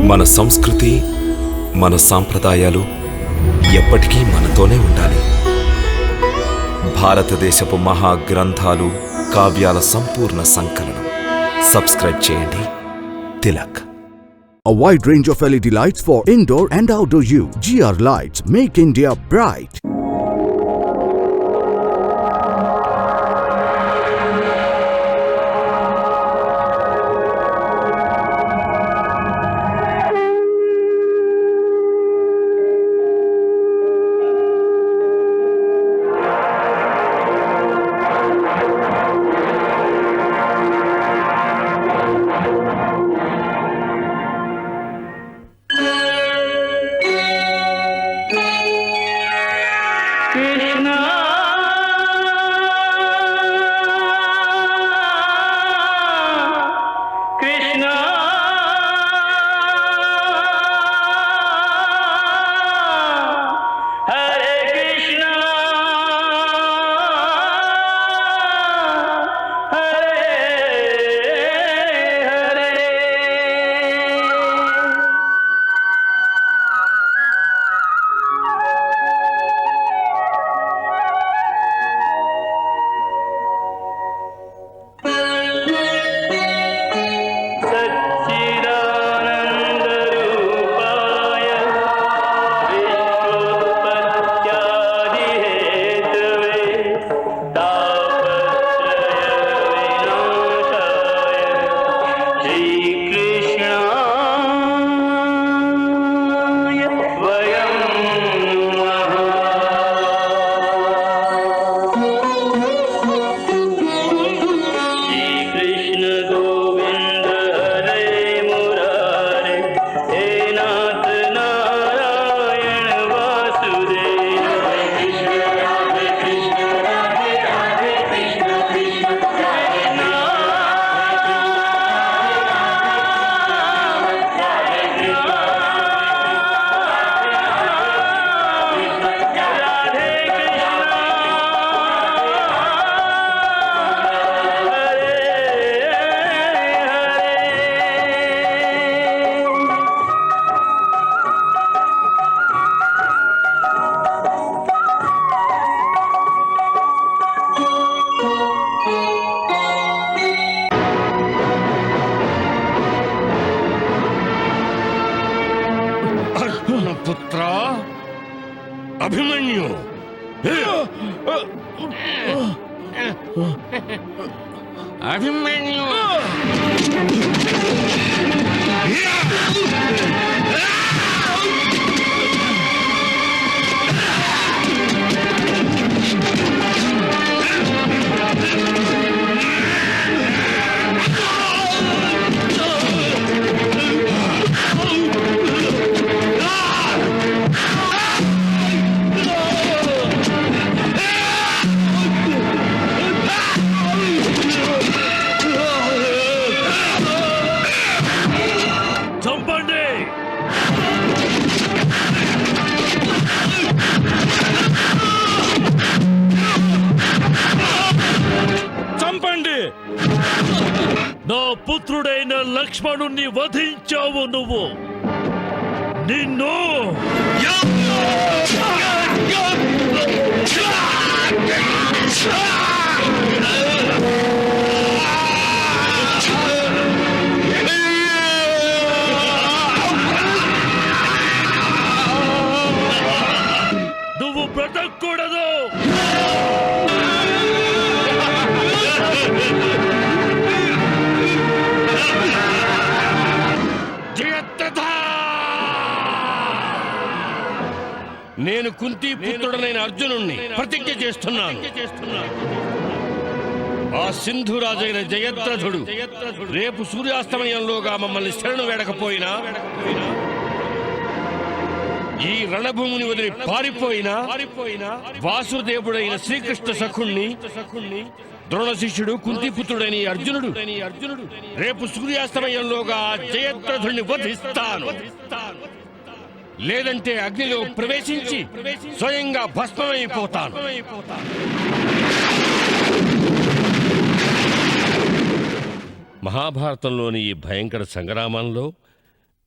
మన సంస్కృతి, మన సాంప్రదాయాలు ఎప్పటికీ మనతోనే ఉండాలి. భారతదేశపు మహా గ్రంథాలు, కావ్యాల సంపూర్ణ సంకలనం. సబ్స్క్రైబ్ చేయండి. Tilak. A wide range of LED lights for indoor and outdoor use. GR Lights make India bright. पुत्र अभिमन्यु अभिमन्यु నా పుత్రుడైన లక్ష్మణుణ్ణి వధించావు నువ్వు. నిన్ను నువ్వు బ్రతకూడదు. నేను కుంతి పుత్రుడనైన అర్జునుణ్ణి ప్రతిజ్ఞ చేస్తున్నాను. ఆ సింధురాజైన జయద్రథుడు రేపు సూర్యాస్తమయంలోగా మమ్మల్ని శరణు వేడకపోయినా, ఈ రణభూమిని వదిలి పారిపోయినా, వాసుదేవుడైన శ్రీకృష్ణ సఖుణ్ణి ద్రోణ శిష్యుడు కుంతిపుత్రుడైన అర్జునుడు రేపు సూర్యాస్తమయంలోగా జయద్రథుడిని వధిస్తాను. లేదంటే అగ్నిలో ప్రవేశించి స్వయంగా భస్మమైపోతాను. మహాభారతంలోని ఈ భయంకర సంగ్రామంలో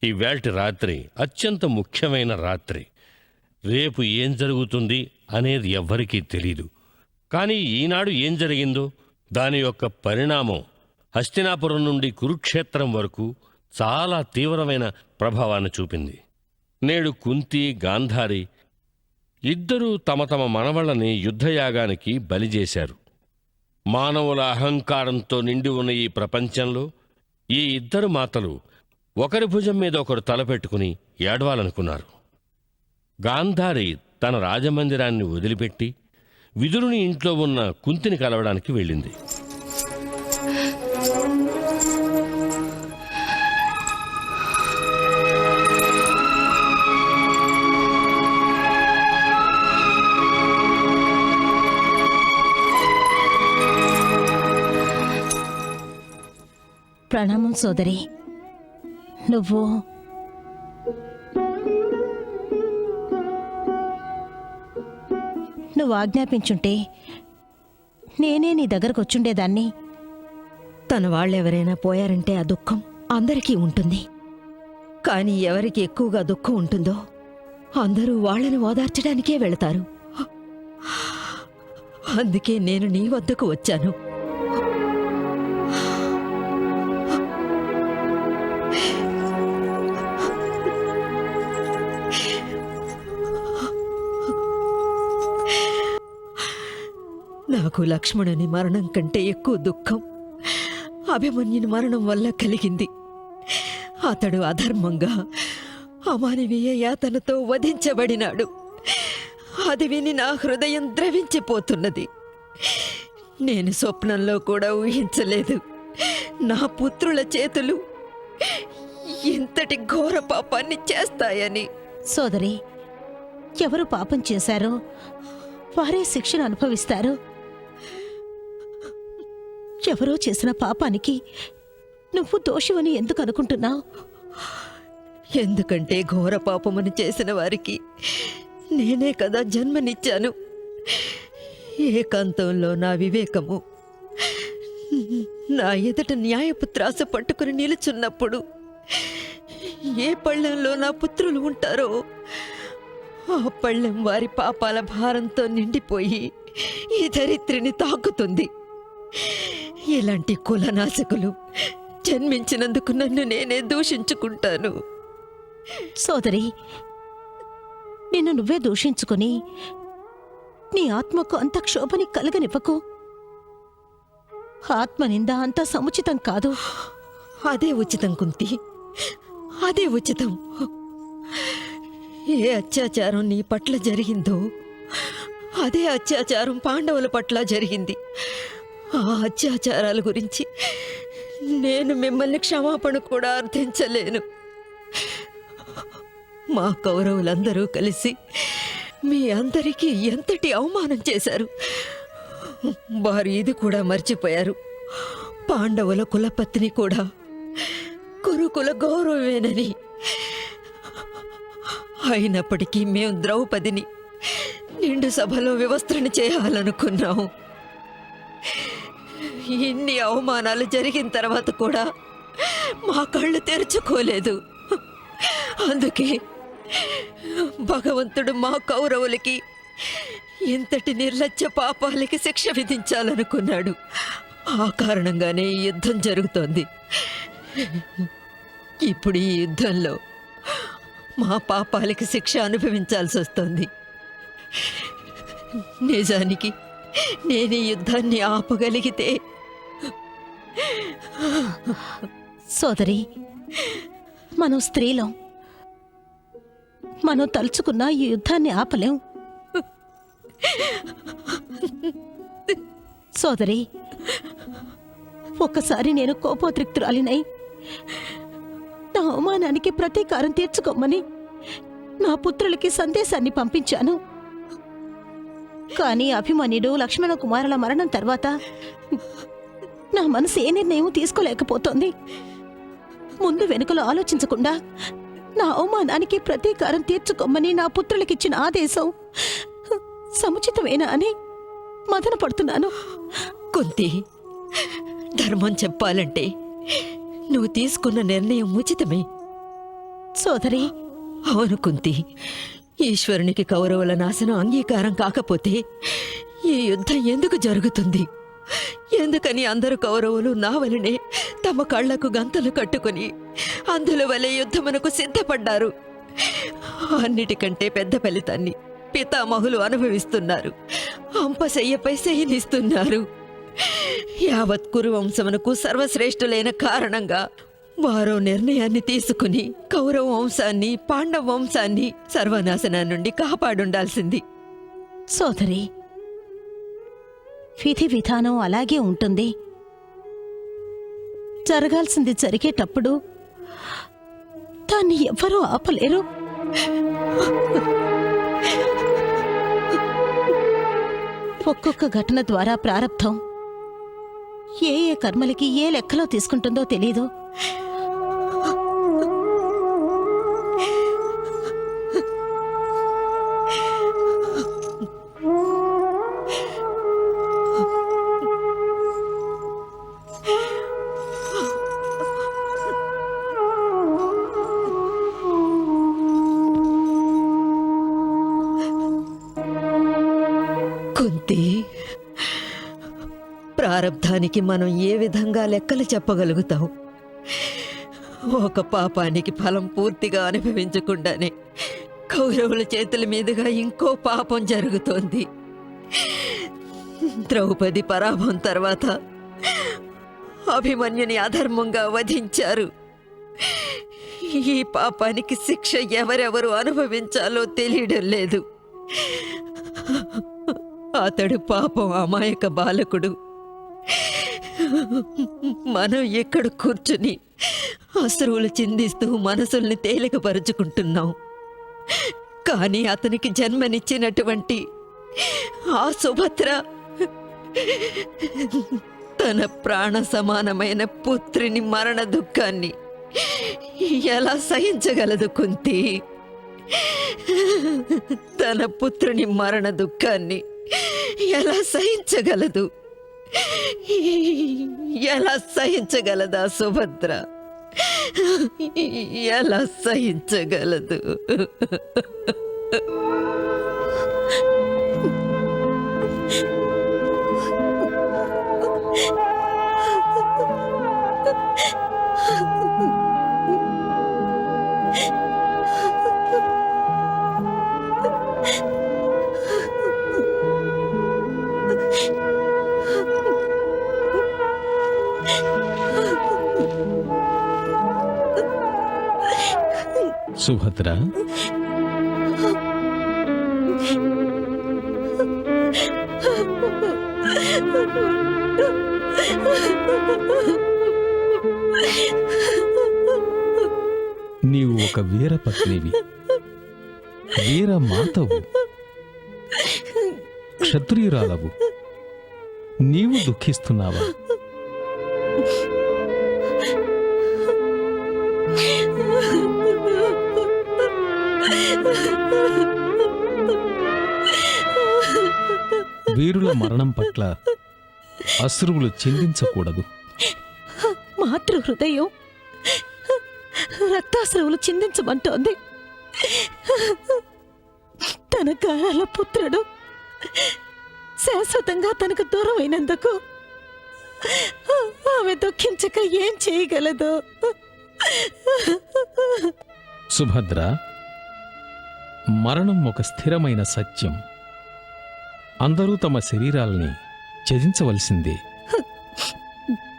ఈవేళటి రాత్రి అత్యంత ముఖ్యమైన రాత్రి. రేపు ఏం జరుగుతుంది అనేది ఎవ్వరికీ తెలీదు. కానీ ఈనాడు ఏం జరిగిందో దాని యొక్క పరిణామం హస్తినాపురం నుండి కురుక్షేత్రం వరకు చాలా తీవ్రమైన ప్రభావాన్ని చూపింది. నేడు కుంతి, గాంధారి ఇద్దరూ తమ తమ మనవళ్ళని యుద్ధయాగానికి బలిజేశారు. మానవుల అహంకారంతో నిండి ఉన్న ఈ ప్రపంచంలో ఈ ఇద్దరు మాతలు ఒకరి భుజం మీద ఒకరు తలపెట్టుకుని ఏడవాలనుకున్నారు. గాంధారి తన రాజమందిరాన్ని వదిలిపెట్టి విదురుని ఇంట్లో ఉన్న కుంతిని కలవడానికి వెళ్ళింది. ప్రణామం సోదరి. నువ్వు ఆజ్ఞాపించుంటే నేనే నీ దగ్గరకు వచ్చుండేదాన్ని. తన వాళ్ళెవరైనా పోయారంటే ఆ దుఃఖం అందరికీ ఉంటుంది. కానీ ఎవరికి ఎక్కువగా దుఃఖం ఉంటుందో అందరూ వాళ్ళని ఓదార్చడానికే వెళతారు. అందుకే నేను నీ వద్దకు వచ్చాను. నాకు లక్ష్మణుని మరణం కంటే ఎక్కువ దుఃఖం అభిమన్యుని మరణం వల్ల కలిగింది. అతడు అధర్మంగా అమానవీయ యాతనతో వధించబడినాడు. అది విని నా హృదయం ద్రవించిపోతున్నది. నేను స్వప్నంలో కూడా ఊహించలేదు నా పుత్రుల చేతులు ఇంతటి ఘోర పాపాన్ని చేస్తాయని. సోదరి, ఎవరు పాపం చేశారో వారే శిక్షను అనుభవిస్తారు. ఎవరో చేసిన పాపానికి నువ్వు దోషివని ఎందుకు అనుకుంటున్నావు? ఎందుకంటే ఘోర పాపమును చేసిన వారికి నేనే కదా జన్మనిచ్చాను. ఏకాంతంలో నా వివేకము నా ఎదుట న్యాయపు త్రాస పట్టుకుని నిలుచున్నప్పుడు ఏ పళ్ళెంలో నా పుత్రులు ఉంటారో ఆ పళ్ళెం వారి పాపాల భారంతో నిండిపోయి ఈ ధరిత్రిని తాకుతుంది. ఇలాంటి కులనాశకులు జన్మించినందుకు నన్ను నేనే దూషించుకుంటాను. సోదరి, నిన్ను నువ్వే దూషించుకుని నీ ఆత్మకు అంత క్షోభని కలగనివ్వకు. ఆత్మనింద అంత సముచితం కాదు. అదే ఉచితం కుంతి, అదే ఉచితం. ఏ అత్యాచారం నీ పట్ల జరిగిందో అదే అత్యాచారం పాండవుల పట్ల జరిగింది. ఆ అత్యాచారాల గురించి నేను మిమ్మల్ని క్షమాపణ కూడా అర్థించలేను. మా కౌరవులందరూ కలిసి మీ అందరికీ ఎంతటి అవమానం చేశారు. వారు ఇది కూడా మర్చిపోయారు. పాండవుల కులపత్ని కూడా కురుకుల గౌరవమేనని. అయినప్పటికీ మేము ద్రౌపదిని నిండు సభలో వివస్త్రణ చేయాలనుకున్నాము. ఇన్ని అవమానాలు జరిగిన తర్వాత కూడా మా కళ్ళు తెరుచుకోలేదు. అందుకే భగవంతుడు మా కౌరవులకి ఇంతటి నిర్లజ్జ పాపాలకి శిక్ష విధించాలనుకున్నాడు. ఆ కారణంగానే ఈ యుద్ధం జరుగుతోంది. ఇప్పుడు ఈ యుద్ధంలో మా పాపాలకి శిక్ష అనుభవించాల్సి వస్తోంది. నిజానికి నేను ఈ యుద్ధాన్ని ఆపగలిగితే. సోదరి, మనం స్త్రీలం. మనం తలుచుకున్న ఈ యుద్ధాన్ని ఆపలేం. సోదరి, ఒక్కసారి నేను కోపోద్రిక్తురాలినై నా అవమానానికి ప్రతీకారం తీర్చుకోమని నా పుత్రులకి సందేశాన్ని పంపించాను. కానీ అభిమన్యుడు, లక్ష్మణ కుమారుల మరణం తర్వాత నా మనసు ఏ నిర్ణయం తీసుకోలేకపోతోంది. ముందు వెనుకలు ఆలోచించకుండా నా అవమానానికి ప్రతీకారం తీర్చుకోమని నా పుత్రులకిచ్చిన ఆదేశం సముచితమేనా అని మదన పడుతున్నాను. కుంతి, ధర్మం చెప్పాలంటే నువ్వు తీసుకున్న నిర్ణయం ఉచితమే. సోదరి, అవును కుంతి, ఈశ్వరునికి కౌరవుల నాశనం అంగీకారం కాకపోతే ఈ యుద్ధం ఎందుకు జరుగుతుంది? ఎందుకని అందరు కౌరవులు నా వలనే తమ కళ్లకు గంతలు కట్టుకుని అందుల వలె యుద్ధమునకు సిద్ధపడ్డారు? అన్నిటికంటే పెద్ద ఫలితాన్ని పితామహులు అనుభవిస్తున్నారు. అంపశయ్యపై శయనిస్తున్నారు. యావత్ కురువంశమునకు సర్వశ్రేష్ఠులైన కారణంగా వారో నిర్ణయాన్ని తీసుకుని కౌరవ వంశాన్ని, పాండవ వంశాన్ని సర్వనాశనం నుండి కాపాడుండాల్సింది. సోదరి, విధి విధానం అలాగే ఉంటుంది. జరగాల్సింది జరిగేటప్పుడు దాన్ని ఎవ్వరూ ఆపలేరు. ఒక్కొక్క ఘటన ద్వారా ప్రారబ్ధం ఏ ఏ కర్మలకి ఏ లెక్కలో తీసుకుంటుందో తెలీదు. కుంతి, ప్రారబ్ధానికి మనం ఏ విధంగా లెక్కలు చెప్పగలుగుతాం? ఒక పాపానికి ఫలం పూర్తిగా అనుభవించకుండానే కౌరవుల చేతుల మీదుగా ఇంకో పాపం జరుగుతోంది. ద్రౌపది పరాభం తర్వాత అభిమన్యుని అధర్మంగా వధించారు. ఈ పాపానికి శిక్ష ఎవరెవరు అనుభవించాలో తెలియడం లేదు. అతడు పాపం అమాయక బాలకుడు. మనం ఎక్కడ కూర్చుని అశ్రువులు చిందిస్తూ మనసుల్ని తేలికపరుచుకుంటున్నాం. కానీ అతనికి జన్మనిచ్చినటువంటి ఆ సుభద్ర తన ప్రాణ సమానమైన పుత్రిని మరణ దుఃఖాన్ని ఎలా సహించగలదు కుంతి? తన పుత్రుని మరణ దుఃఖాన్ని ఎలా సహించగలదు? ఎలా సహించగలదా సుభద్ర? ఎలా సహించగలదు? సుభద్ర, నీవు ఒక వీర పత్నివి, వీర మాతవు, క్షత్రియురాలవు. నీవు దుఃఖిస్తున్నావా? వీరుల మరణం పట్ల అశ్రువులు చిందించకూడదు. మాతృ హృదయం రక్తాశ్రవులు చిందించమంటోంది. తన గాయాల పుత్రుడు శాశ్వతంగా తనకు దూరం అయినందుకు ఆమె దుఃఖించక ఏం చేయగలదు? సుభద్ర, మరణం ఒక స్థిరమైన సత్యం. అందరూ తమ శరీరాల్ని త్యజించవలసిందే.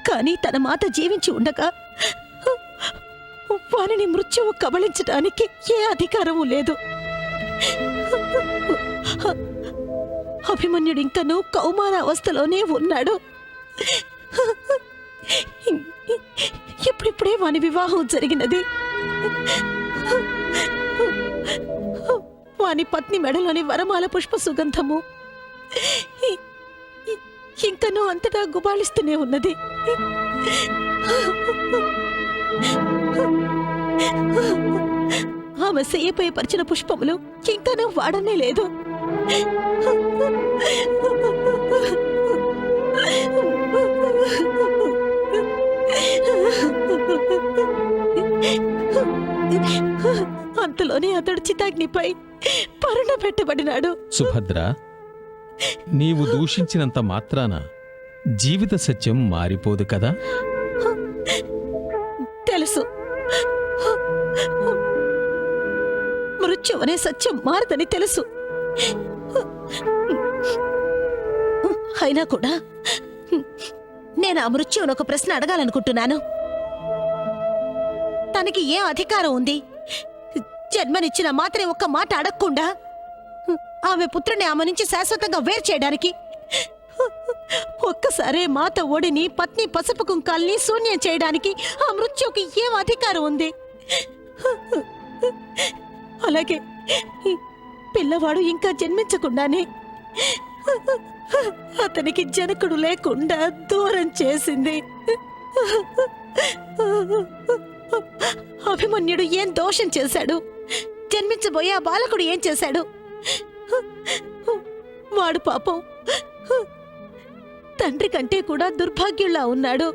కానీ తన మాత జీవించి ఉండగా వారిని మృత్యువు కబళించడానికి ఏ అధికారము లేదు. అభిమన్యుడు ఇంకనూ కౌమార అవస్థలోనే ఉన్నాడు. ఇప్పుడిప్పుడే వాని వివాహం జరిగినది. వాని పత్ని మెడలోని వరమాల పుష్ప సుగంధము ఇంకనూ అంతటా గుబాళిస్తూనే ఉన్నది. ఆమె శయ్యపై పరిచిన పుష్పములు ఇంకనూ వాడనే లేదు. అంతలోనే అతడు చితాగ్నిపై పరుణ పెట్టబడినాడు. సుభద్ర, నీవు దూషించినంత మాత్రాన జీవిత సత్యం మారిపోదు కదా. తెలుసు, మృత్యు అనే సత్యం మారదని తెలుసు. అయినా కూడా నేను ఆ మృత్యువును ఒక ప్రశ్న అడగాలనుకుంటున్నాను. తనకి ఏం అధికారం ఉంది జన్మనిచ్చిన మాత్రం ఒక్క మాట అడగకుండా ఆమె పుత్రుని ఆమె నుంచి శాశ్వతంగా వేరు చేయడానికి? ఒక్కసారే మాత ఒడిని, పత్ని పసుపు కుంకాల్ని శూన్యం చేయడానికి ఆ మృత్యుకి ఏం అధికారం ఉంది? అలాగే పిల్లవాడు ఇంకా జన్మించకుండానే అతనికి జనకుడు లేకుండా దూరం చేసింది. అభిమన్యుడు ఏం దోషం చేశాడు? జన్మించబోయే ఆ బాలకుడు ఏం చేశాడు? వాడు పాపం తండ్రి కంటే కూడా దుర్భాగ్యుల్లా ఉన్నాడు.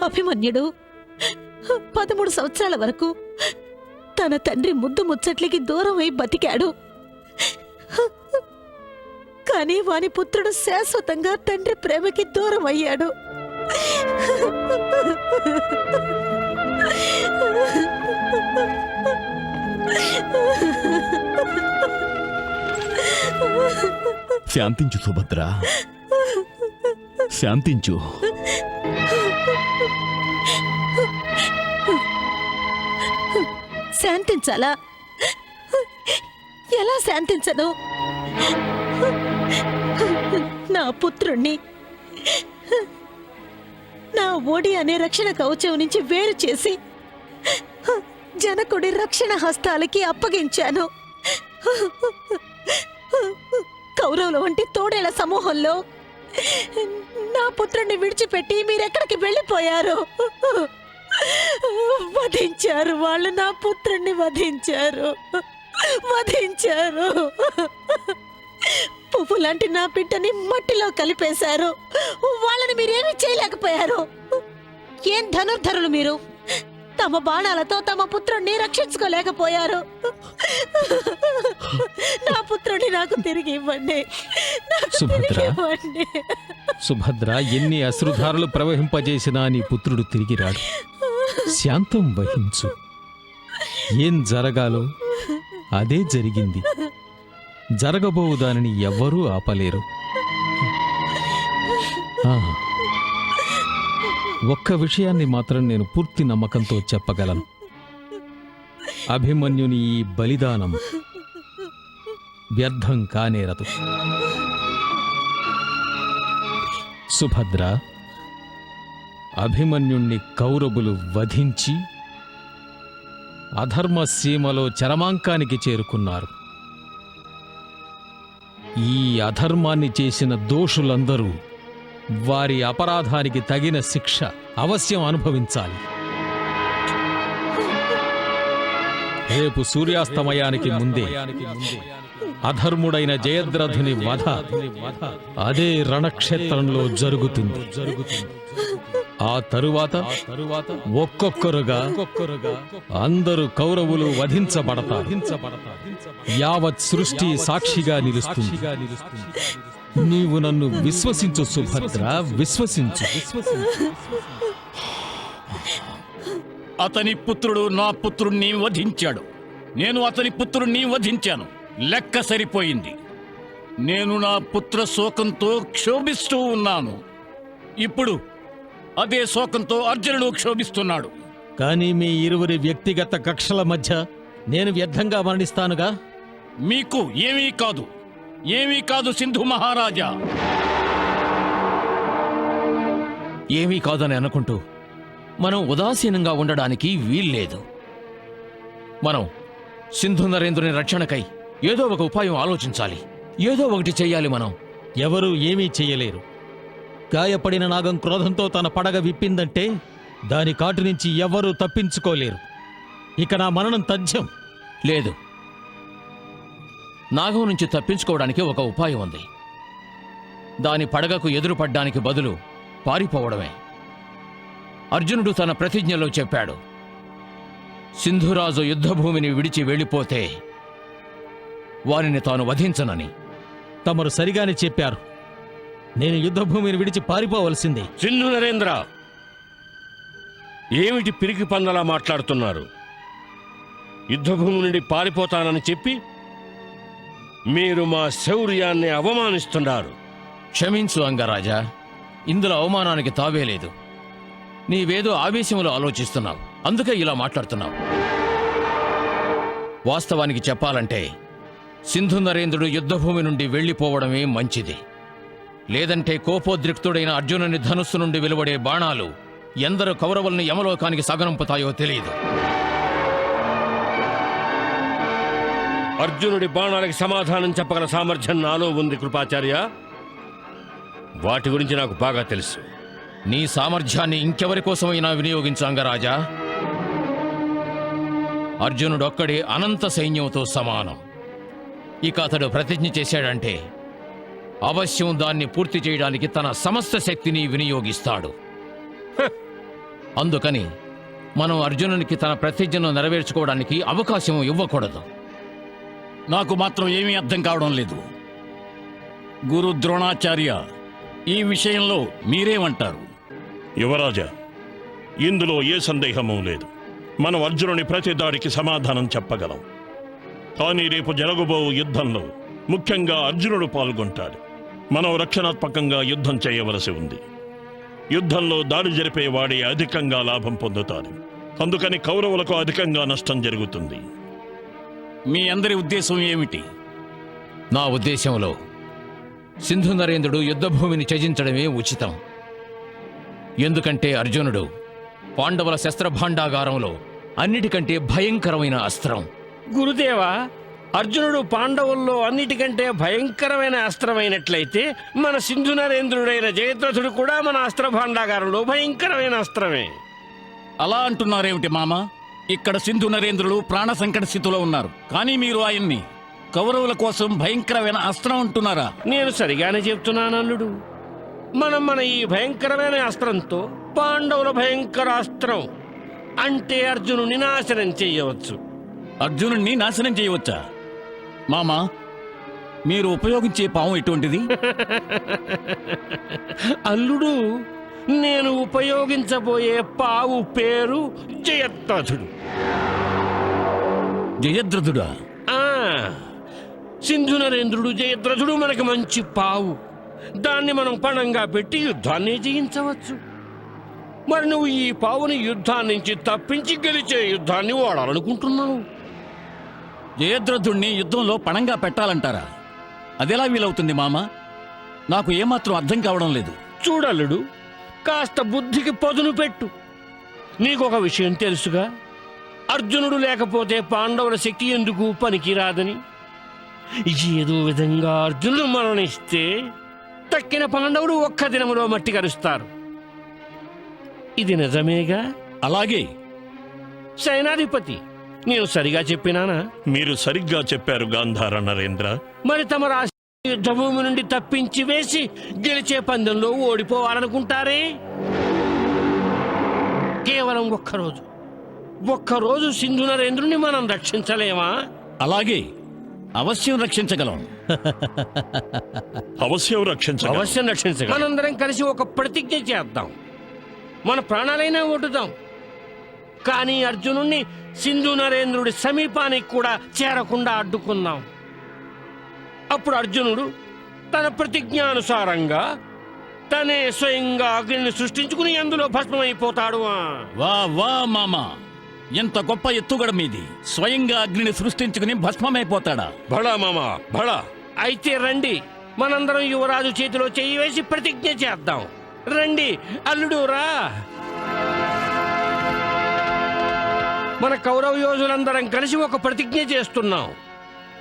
అభిమన్యుడు 13 సంవత్సరాల వరకు తన తండ్రి ముద్దు ముచ్చట్లకి దూరం అయి బతికాడు. కానీ వాని పుత్రుడు శాశ్వతంగా తండ్రి ప్రేమకి దూరం అయ్యాడు. శాంతించు సుభద్ర, శాంతించు. శాంతించాలా? ఎలా శాంతించను? నా పుత్రుణ్ణి నా ఓడి అనే రక్షణ కవచం నుంచి వేరు చేసి జనకుడి రక్షణ హస్తాలకి అప్పగించాను. కౌరవుల వంటి తోడేళ్ల సమూహంలో నా పుత్రుణ్ణి విడిచిపెట్టి మీరెక్కడికి వెళ్ళిపోయారు? వధించారు వాళ్ళు, నా పుత్రుణ్ణి వధించారు. పువ్వు లాంటి నా బిడ్డని మట్టిలో కలిపేశారు. వాళ్ళని మీరేమీ చేయలేకపోయారు. ఏం ధనుర్ధరులు మీరు! తమ బాణాలతో తమ పుత్రుణ్ణి రక్షించుకోలేకపోయారు. నా పుత్రుడిని నాకు తిరిగి ఇవ్వండి. సుభద్ర, ఎన్ని అశ్రుధారలు ప్రవహింపజేసినా నీ పుత్రుడు తిరిగి రాడు. శాంతం వహించు. ఏం జరగాలో అదే జరిగింది. జరగబోవు దానిని ఎవ్వరూ ఆపలేరు. ఒక్క విషయాన్ని మాత్రం నేను పూర్తి నమ్మకంతో చెప్పగలను. అభిమన్యుని ఈ బలిదానం వ్యర్థం కానేరదు. సుభద్ర, అభిమన్యుణ్ణి కౌరవులు వధించి అధర్మ సీమలో చరమాంకానికి చేరుకున్నారు. ఈ అధర్మాన్ని చేసిన దోషులందరూ వారి అపరాధానికి తగిన శిక్ష అవశ్యం అనుభవించాలి. రేపు సూర్యాస్తమయానికి ముందే అధర్ముడైన జయద్రథుని వధ అదే రణక్షేత్రంలో జరుగుతుంది. ఆ తరువాత ఒక్కొక్కరుగా అందరూ కౌరవులు వధించబడతారు. యావత్ సృష్టి సాక్షిగా నిలుస్తుంది. నీవు నన్ను విశ్వసించు సుభద్ర, విశ్వసించు. అతని పుత్రుడు నా పుత్రుణ్ణి వధించాడు. నేను అతని పుత్రుణ్ణి వధించాను. లెక్క సరిపోయింది. నేను నా పుత్ర శోకంతో క్షోభిస్తూ ఉన్నాను. ఇప్పుడు అదే శోకంతో అర్జునుడు క్షోభిస్తున్నాడు. కానీ మీ ఇరువురి వ్యక్తిగత కక్షల మధ్య నేను వ్యర్థంగా మరణిస్తానుగా? మీకు ఏమీ కాదు సింధు మహారాజా. ఏమీ కాదని అనుకుంటూ మనం ఉదాసీనంగా ఉండడానికి వీల్లేదు. మనం సింధు నరేంద్రుని రక్షణకై ఏదో ఒక ఉపాయం ఆలోచించాలి. ఏదో ఒకటి చెయ్యాలి. మనం ఎవరూ ఏమీ చెయ్యలేరు. గాయపడిన నాగం క్రోధంతో తన పడగ విప్పిందంటే దాని కాటు నుంచి ఎవ్వరూ తప్పించుకోలేరు. ఇక నా మరణం తథ్యం. లేదు, నాగం నుంచి తప్పించుకోవడానికి ఒక ఉపాయం ఉంది. దాని పడగకు ఎదురుపడ్డానికి బదులు పారిపోవడమే. అర్జునుడు తన ప్రతిజ్ఞలో చెప్పాడు, సింధురాజు యుద్ధభూమిని విడిచి వెళ్ళిపోతే వారిని తాను వధించనని. తమరు సరిగానే చెప్పారు. నేను యుద్ధభూమిని విడిచి పారిపోవలసిందే. సింధు నరేంద్ర, ఏమిటి పిరికి పందలా మాట్లాడుతున్నారు? యుద్ధభూమి నుండి పారిపోతానని చెప్పి మీరు మా శౌర్యాన్ని అవమానిస్తున్నారు. క్షమించు అంగరాజా, ఇందులో అవమానానికి తావే లేదు. నీవేదో ఆవేశంలో ఆలోచిస్తున్నావు, అందుకే ఇలా మాట్లాడుతున్నావు. వాస్తవానికి చెప్పాలంటే సింధు నరేంద్రుడు యుద్ధభూమి నుండి వెళ్ళిపోవడమే మంచిది. లేదంటే కోపోద్రిక్తుడైన అర్జునుని ధనుస్సు నుండి వెలువడే బాణాలు ఎందరు కౌరవుల్ని యమలోకానికి సాగనంపుతాయో తెలియదు. అర్జునుడి బాణాలకి సమాధానం చెప్పగల సామర్థ్యం నాలో ఉంది కృపాచార్య. వాటి గురించి నాకు బాగా తెలుసు. నీ సామర్థ్యాన్ని ఇంకెవరి కోసమైనా వినియోగించు అంగరాజా. అర్జునుడొక్కడే అనంత సైన్యంతో సమానం. ఇక అతడు ప్రతిజ్ఞ చేశాడంటే అవశ్యం దాన్ని పూర్తి చేయడానికి తన సమస్త శక్తిని వినియోగిస్తాడు. అందుకని మనం అర్జునునికి తన ప్రతిజ్ఞను నెరవేర్చుకోవడానికి అవకాశం ఇవ్వకూడదు. నాకు మాత్రం ఏమీ అర్థం కావడం లేదు. గురు ద్రోణాచార్య, ఈ విషయంలో మీరేమంటారు? యువరాజా, ఇందులో ఏ సందేహమూ లేదు. మనం అర్జునుని ప్రతి దాడికి సమాధానం చెప్పగలం. కానీ రేపు జరగబో యుద్ధంలో ముఖ్యంగా అర్జునుడు పాల్గొంటాడు. మనం రక్షణాత్మకంగా యుద్ధం చేయవలసి ఉంది. యుద్ధంలో దాడి జరిపే వాడి అధికంగా లాభం పొందుతారు. అందుకని కౌరవులకు అధికంగా నష్టం జరుగుతుంది. మీ అందరి ఉద్దేశం ఏమిటి? నా ఉద్దేశంలో సింధు నరేంద్రుడు యుద్ధభూమిని త్యజించడమే ఉచితం. ఎందుకంటే అర్జునుడు పాండవుల శస్త్రభాండాగారంలో అన్నిటికంటే భయంకరమైన అస్త్రం. గురుదేవా, అర్జునుడు పాండవుల్లో అన్నిటికంటే భయంకరమైన అస్త్రమైనట్లయితే మన సింధు నరేంద్రుడైన జయద్రథుడు కూడా మన అస్త్ర భాండాగారంలో భయంకరమైన అస్త్రమే. అలా అంటున్నారేమిటి మామ? ఇక్కడ సింధు నరేంద్రులు ప్రాణ సంకట స్థితిలో ఉన్నారు, కానీ మీరు ఆయన్ని కౌరవుల కోసం భయంకరమైన అస్త్రం అంటున్నారా? నేను సరిగానే చెప్తున్నాను అల్లుడు. మనం మన ఈ భయంకరమైన అస్త్రంతో పాండవుల భయంకర అస్త్రం అంటే అర్జునుని నాశనం చెయ్యవచ్చు. అర్జునుడిని నాశనం చేయవచ్చా? మామా, మీరు ఉపయోగించే పాము ఎటువంటిది? అల్లుడు, నేను ఉపయోగించబోయే పావు పేరు జయద్రథుడు. జయద్రథుడా? సింధు నరేంద్రుడు జయద్రథుడు మనకి మంచి పావు. దాన్ని మనం పణంగా పెట్టి యుద్ధాన్ని జయించవచ్చు. మరి నువ్వు ఈ పావుని యుద్ధాన్ని నుంచి తప్పించి గెలిచే యుద్ధాన్ని ఓడాలనుకుంటున్నావు. జయద్రథుణ్ణి యుద్ధంలో పణంగా పెట్టాలంటారా? అదెలా వీలవుతుంది మామ? నాకు ఏమాత్రం అర్థం కావడం లేదు. చూడల్లుడు, కాస్త బుద్ధికి పదును పెట్టు. నీకొక విషయం తెలుసుగా, అర్జునుడు లేకపోతే పాండవుల శక్తి ఎందుకు పనికిరాదని. ఏదో విధంగా అర్జునుడు మరణిస్తే తక్కిన పాండవులు ఒక్క దినములో మట్టి కరుస్తారు. ఇది నిజమేగా? అలాగే. సేనాధిపతి, నేను సరిగా చెప్పినానా? మీరు సరిగ్గా చెప్పారు గాంధార నరేంద్ర. మరి తమ రాశి యుద్ధభూమి నుండి తప్పించి వేసి గెలిచే పందెంలో ఓడిపోవాలనుకుంటారే? కేవలం ఒక్కరోజు సింధు నరేంద్రుని మనం రక్షించలేమా? అలాగే, అవశ్యం రక్షించగలం. అవశ్యం రక్షించగలం. మనందరం కలిసి ఒక ప్రతిజ్ఞ చేద్దాం. మన ప్రాణాలైనా ఒడ్డుదాం, కానీ అర్జునుణ్ణి సింధు నరేంద్రుడి సమీపానికి కూడా చేరకుండా అడ్డుకుందాం. అప్పుడు అర్జునుడు తన ప్రతిజ్ఞానుసారంగా తనే స్వయంగా అగ్నిని సృష్టించుకుని అందులో భస్మమైపోతాడు. వా వా మామా, ఎంత గొప్ప ఎత్తుగడ మీది! స్వయంగా అగ్నిని సృష్టించుకుని భస్మమైపోతాడా? భళా మామా, భళా. అయితే రండి, మనందరం యువరాజు చేతిలో చెయ్యి వేసి ప్రతిజ్ఞ చేద్దాం. రండి అల్లుడు, రా. మన కౌరవ యోధులందరం కలిసి ఒక ప్రతిజ్ఞ చేస్తున్నాం.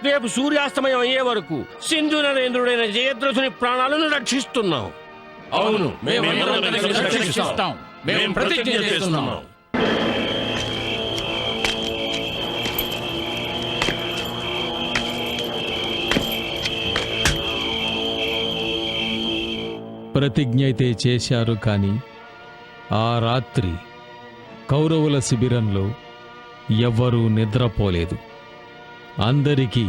రేపు సూర్యాస్తమయం అయ్యే వరకు సింధు నరేంద్రుడైన జయద్రథుని ప్రాణాలను రక్షిస్తున్నాం. అవును, మేమందరం కలిసి రక్షిస్తాం. మేము ప్రతిజ్ఞ చేస్తున్నాం. ప్రతిజ్ఞ అయితే చేశారు, కానీ ఆ రాత్రి కౌరవుల శిబిరంలో ఎవ్వరూ నిద్రపోలేదు. అందరికీ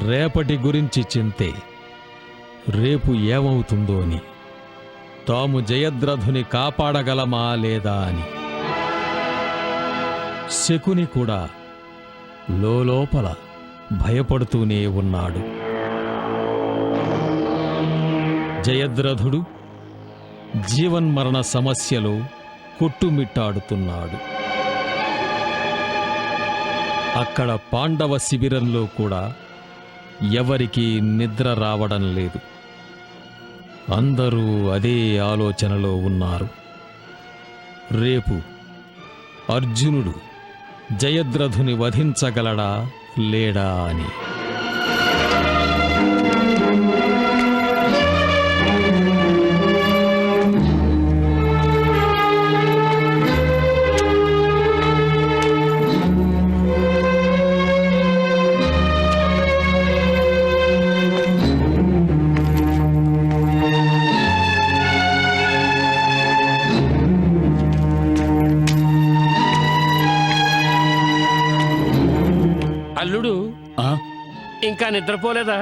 రేపటి గురించి చింతే. రేపు ఏమవుతుందో అని, తాము జయద్రథుని కాపాడగలమా లేదా అని. శకుని కూడా లోపల భయపడుతూనే ఉన్నాడు. జయద్రథుడు జీవన్మరణ సమస్యలో కొట్టుమిట్టాడుతున్నాడు. అక్కడ పాండవ శిబిరంలో కూడా ఎవరికీ నిద్ర రావడం లేదు. అందరూ అదే ఆలోచనలో ఉన్నారు. రేపు అర్జునుడు జయద్రథుని వధించగలడా లేడా అని. అల్లుడు, ఇంకా నిద్రపోలేదా?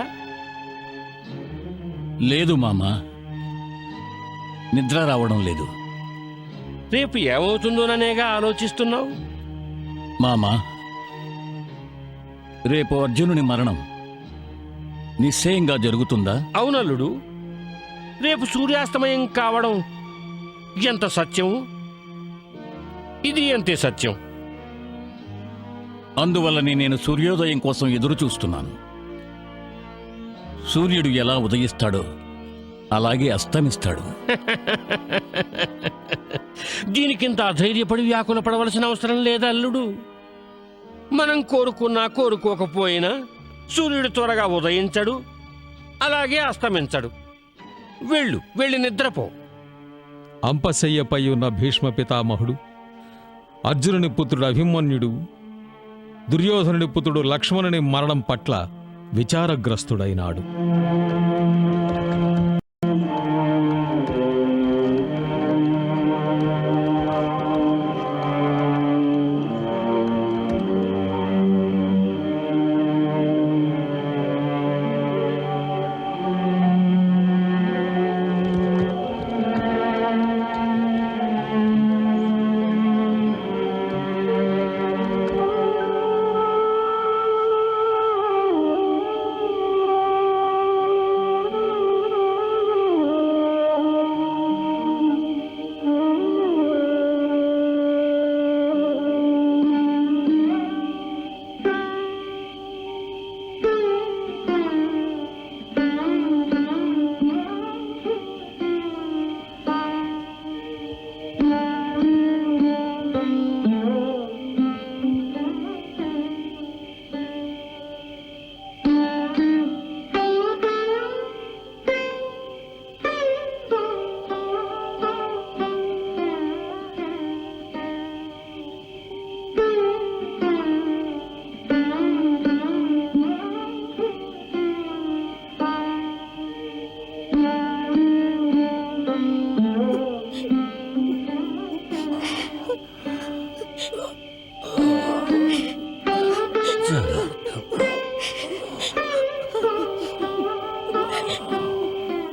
లేదు మామా, నిద్ర రావడం లేదు. రేపు ఏమవుతుందోననేగా ఆలోచిస్తున్నావు? మామా, రేపు అర్జునుని మరణం నిశ్చయంగా జరుగుతుందా? అవునల్లుడు, రేపు సూర్యాస్తమయం కావడం ఎంత సత్యం, ఇది అంతే సత్యం. అందువల్లనే నేను సూర్యోదయం కోసం ఎదురు చూస్తున్నాను. సూర్యుడు ఎలా ఉదయిస్తాడో అలాగే అస్తమిస్తాడు. దీనికింత అధైర్యపడి వ్యాకుల పడవలసిన అవసరం లేదా అల్లుడు? మనం కోరుకున్నా కోరుకోకపోయినా సూర్యుడు త్వరగా ఉదయించడు, అలాగే అస్తమించడు. వెళ్ళి నిద్రపో. అంపశయ్యపై ఉన్న భీష్మ పితామహుడు, అర్జునుని పుత్రుడు అభిమన్యుడు, దుర్యోధనుడి పుత్రుడు లక్ష్మణుని మరణం పట్ల విచారగ్రస్తుడైనాడు.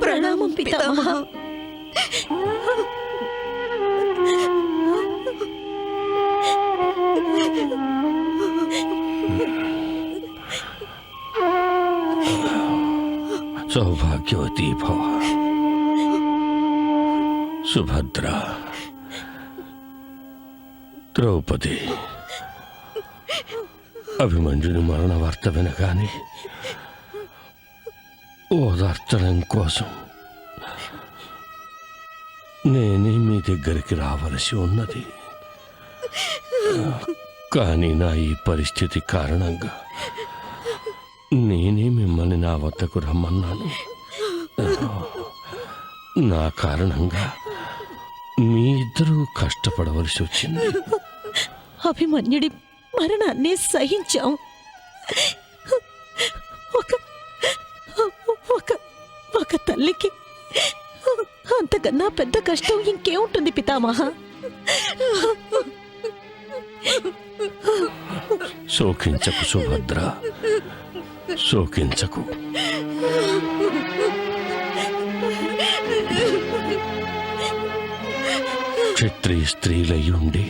ప్రణామం పితామహ. సౌభాగ్యవతీ భవ. సుభద్ర, ద్రౌపది, అభిమన్యుని మరణ వార్త వినగానే ఓదార్చడం కోసం నేనే మీ దగ్గరికి రావలసి ఉన్నది. కానీ నా ఈ పరిస్థితి కారణంగా నేనే మిమ్మల్ని నా వద్దకు రమ్మన్నాను. నా కారణంగా మీ ఇద్దరూ కష్టపడవలసి వచ్చింది. అభిమన్యుడి మరణాన్ని సహించాం. ఒక తల్లికి అంత ఇంతకన్నా పెద్ద కష్టం ఇంకేముంటుంది పితామహ? శోకించకు సుభద్ర, శోకించకు. క్షత్రియ స్త్రీలయ్యుండి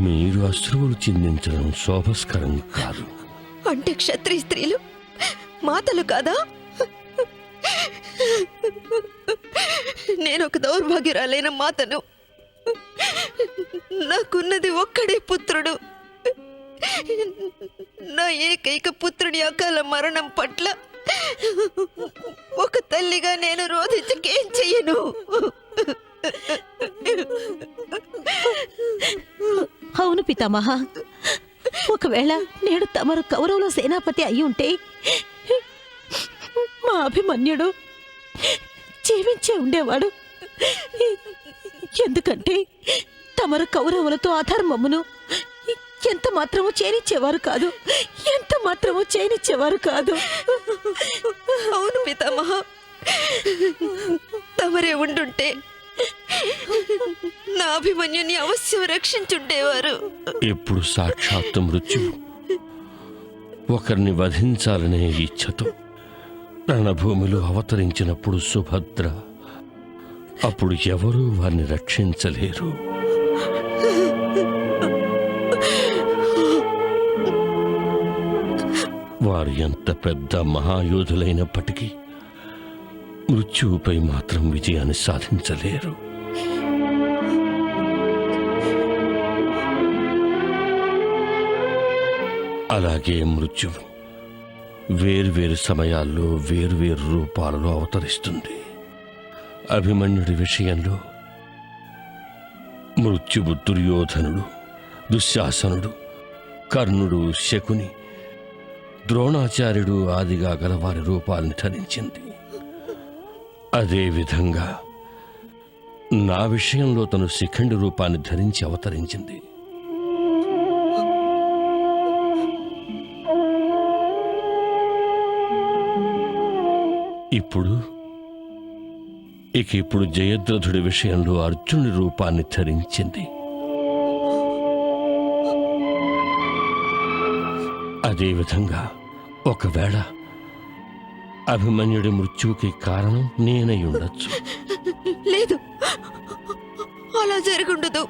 మీరు అశ్రువులు చిందించడం శోభస్కరం కాదు. అంటే క్షత్రియ స్త్రీలు మాతలు కాదా? నేను ఒక దౌర్భాగ్యురాలైన మాతను. నాకున్నది ఒక్కడే పుత్రుడు. నా ఏకైక పుత్రుడి అకాల మరణం పట్ల ఒక తల్లిగా నేను రోధించకేం చెయ్యను. అవును పితామహ, ఒకవేళ నేడు తమరు కౌరవుల సేనాపతి అయి ఉంటే మా అభిమన్యుడు జీవించే ఉండేవాడు. ఎందుకంటే తమరు కౌరవులతో అధర్మమును ఎంత మాత్రము చేనిచ్చేవారు కాదు, ఎంత మాత్రము చేనిచ్చేవారు కాదు. అవును పితామహ, తమరే ఉండుంటే నా అభిమన్యుని అవశ్యం రక్షించుండేవారు. ఇప్పుడు సాక్షాత్తు మృత్యువు ఒకరిని వధించాలనే ఇచ్ఛతో రణభూమిలో అవతరించినప్పుడు సుభద్ర, అప్పుడు ఎవరూ వారిని రక్షించలేరు. వారు ఎంత పెద్ద మహాయోధులైనప్పటికీ మృత్యువుపై మాత్రం విజయాన్ని సాధించలేరు. అలాగే మృత్యువు వేర్వేరు సమయాల్లో వేర్వేరు రూపాలలో అవతరిస్తుంది. అభిమన్యుడి విషయంలో మృత్యువు దుర్యోధనుడు, దుశ్శాసనుడు, కర్ణుడు, శకుని, ద్రోణాచార్యుడు ఆదిగా గల వారి రూపాలను ధరించింది. అదేవిధంగా నా విషయంలో తను శిఖండి రూపాన్ని ధరించి అవతరించింది. ఇప్పుడు జయద్రథుడి విషయంలో అర్జునుడి రూపాన్ని ధరించింది. అదేవిధంగా ఒకవేళ అభిమన్యుడి మృత్యువుకి కారణం నేనై ఉండొచ్చు. లేదు, అలా జరుగుండదు.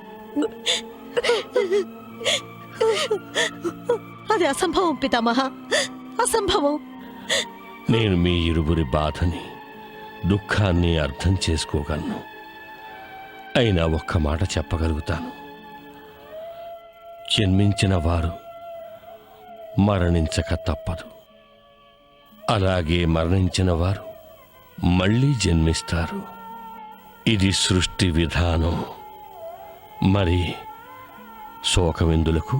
అది అసంభవం పితామహ, అసంభవం. నేను మీ ఇరువురి బాధని, దుఃఖాన్ని అర్థం చేసుకోగలను. అయినా ఒక్క మాట చెప్పగలుగుతాను. జన్మించిన వారు మరణించక తప్పదు. అలాగే మరణించిన వారు మళ్ళీ జన్మిస్తారు. ఇది సృష్టి విధానం. మరి శోకమెందులకు?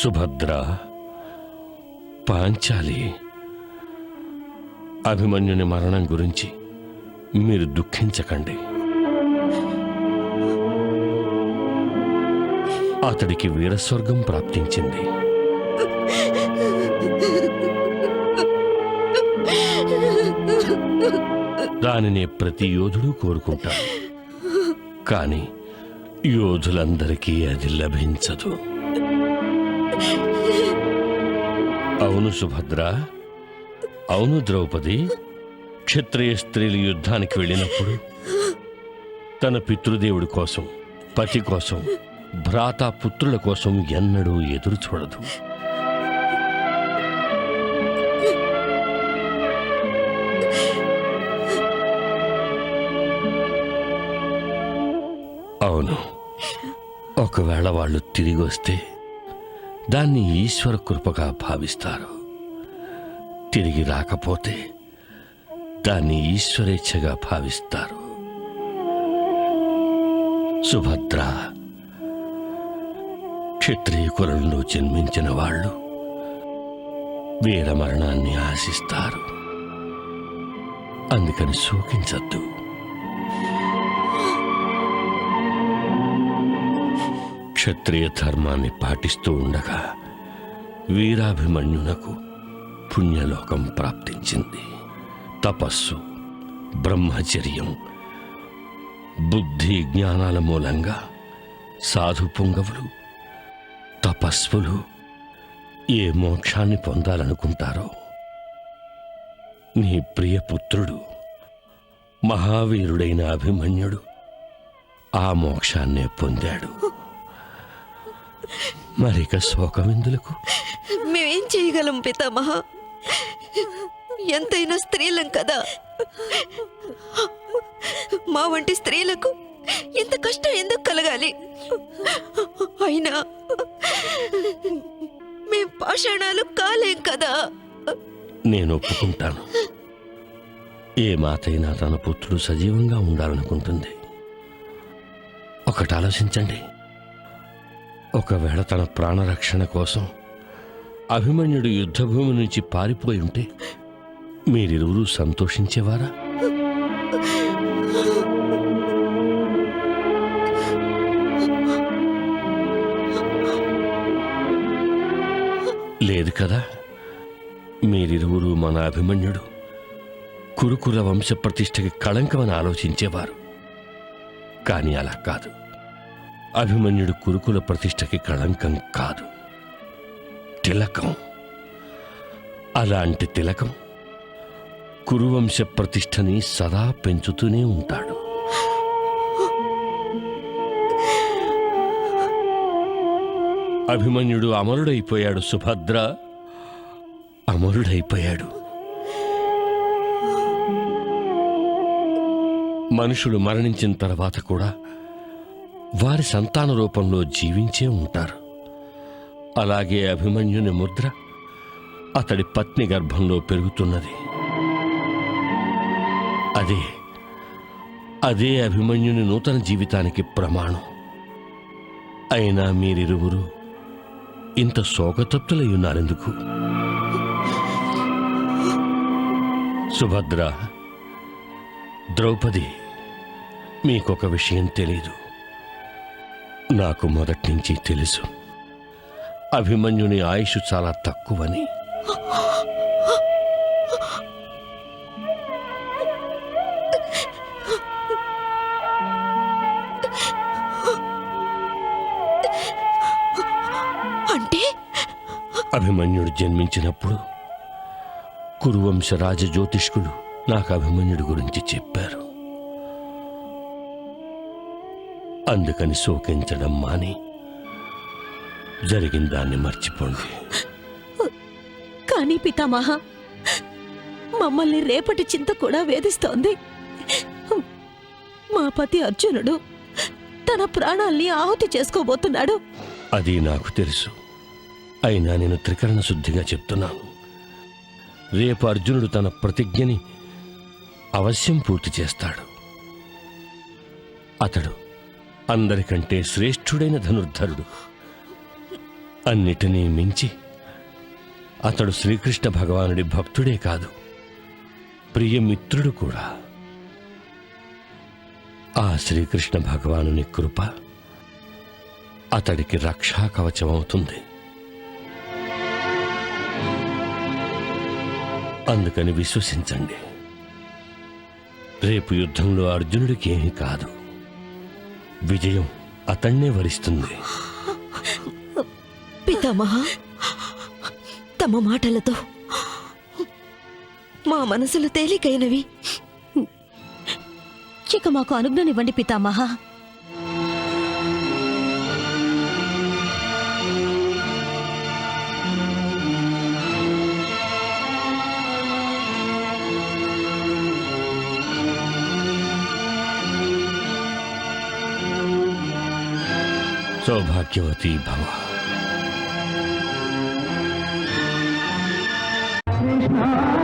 సుభద్ర, పాంచాలి, అభిమన్యుని మరణం గురించి మీరు దుఃఖించకండి. అతడికి వీరస్వర్గం ప్రాప్తించింది. దానినే ప్రతి యోధుడు కోరుకుంటాడు. కానీ యోధులందరికీ అది లభించదు. అవును సుభద్ర, అవును ద్రౌపది. క్షత్రియ స్త్రీలు యుద్ధానికి వెళ్ళినప్పుడు తన పితృదేవుడి కోసం, పతి కోసం, భ్రాత పుత్రుల కోసం ఎన్నడూ ఎదురు చూడదు. అవును, ఒకవేళ వాళ్ళు తిరిగి వస్తే దాన్ని ఈశ్వర కృపగా భావిస్తారు. తిరిగి రాకపోతే దాన్ని ఈశ్వరేచ్ఛగా భావిస్తారు. సుభద్ర, క్షత్రియ కులంలో జన్మించిన వాళ్ళు వీర మరణాన్ని ఆశిస్తారు. అందుకని శోకించద్దు. క్షత్రియ ధర్మాన్ని పాటిస్తూ ఉండగా వీరాభిమన్యునకు పుణ్యలోకం ప్రాప్తించింది. తపస్సు, బ్రహ్మచర్యం, బుద్ధి జ్ఞానాల మూలంగా సాధు పుంగవులు, తపస్సులు ఏ మోక్షాన్ని పొందాలనుకుంటారో నీ ప్రియపుత్రుడు మహావీరుడైన అభిమన్యుడు ఆ మోక్షాన్నే పొందాడు. మరిక శోకమెందులకు? మేమేం చేయగలం పితామహ? ఎంతైనా స్త్రీలం కదా. మా వంటి స్త్రీలకు ఇంత కష్టం ఎందుకు కలగాలి? అయినా మేం పాషాణాలు కాలేం కదా. నేను ఒప్పుకుంటాను. ఏ మాతైనా తన పుత్రుడు సజీవంగా ఉండాలనుకుంటుంది. ఒకటి ఆలోచించండి. ఒకవేళ తన ప్రాణరక్షణ కోసం అభిమన్యుడు యుద్ధభూమి నుంచి పారిపోయి ఉంటే మీరిరువురు సంతోషించేవారా? లేదు కదా. మీరిరువురు మన అభిమన్యుడు కురుకుల వంశ ప్రతిష్టకి కళంకమని ఆలోచించేవారు. కానీ అలా కాదు. అభిమన్యుడు కురుకుల ప్రతిష్టకి కళంకం కాదు, తిలకం. అలాంటి తిలకం కురువంశ ప్రతిష్టని సదా పెంచుతూనే ఉంటాడు. అభిమన్యుడు అమరుడైపోయాడు సుభద్ర, అమరుడైపోయాడు. మనుషులు మరణించిన తర్వాత కూడా వారి సంతాన రూపంలో జీవించే ఉంటారు. అలాగే అభిమన్యుని ముద్ర అతడి పత్ని గర్భంలో పెరుగుతున్నది. అదే అభిమన్యుని నూతన జీవితానికి ప్రమాణం. అయినా మీరిరువురు ఇంత శోకతప్తులై ఉన్నారెందుకు? సుభద్ర, ద్రౌపది, మీకొక విషయం తెలీదు. నాకు మొదటి నుంచి తెలుసు. అభిమన్యుని ఆయుష్ చాలా తక్కువని. అంటే అభిమన్యుడు జన్మించినప్పుడు కురువంశ రాజజ్యోతిష్కులు నాకు అభిమన్యుడి గురించి చెప్పారు. అందుకని శోకించడం మాని జరిగిన దాన్ని మర్చిపోండి. కానీ పితామహ, మమ్మల్ని రేపటి చింత కూడా వేధిస్తోంది. మా పతి అర్జునుడు తన ప్రాణాల్ని ఆహుతి చేసుకోబోతున్నాడు. అది నాకు తెలుసు. అయినా నేను త్రికరణ శుద్ధిగా చెప్తున్నాను. రేపు అర్జునుడు తన ప్రతిజ్ఞని అవశ్యం పూర్తి చేస్తాడు. అతడు అందరికంటే శ్రేష్ఠుడైన ధనుర్ధరుడు. అన్నిటినీ మించి అతడు శ్రీకృష్ణ భగవానుడి భక్తుడే కాదు, ప్రియమిత్రుడు కూడా. ఆ శ్రీకృష్ణ భగవానుని కృప అతడికి రక్షా కవచమవుతుంది. అందుకని విశ్వసించండి. రేపు యుద్ధంలో అర్జునుడికి ఏమీ కాదు. విజయం అతన్నే వరిస్తుంది. పితామహ, తమ మాటలతో మా మనసులు తేలికైనవి. ఇక మాకు అనుజ్ఞనివ్వండి పితామహ. సౌభాగ్యవతి భవ. కృష్ణ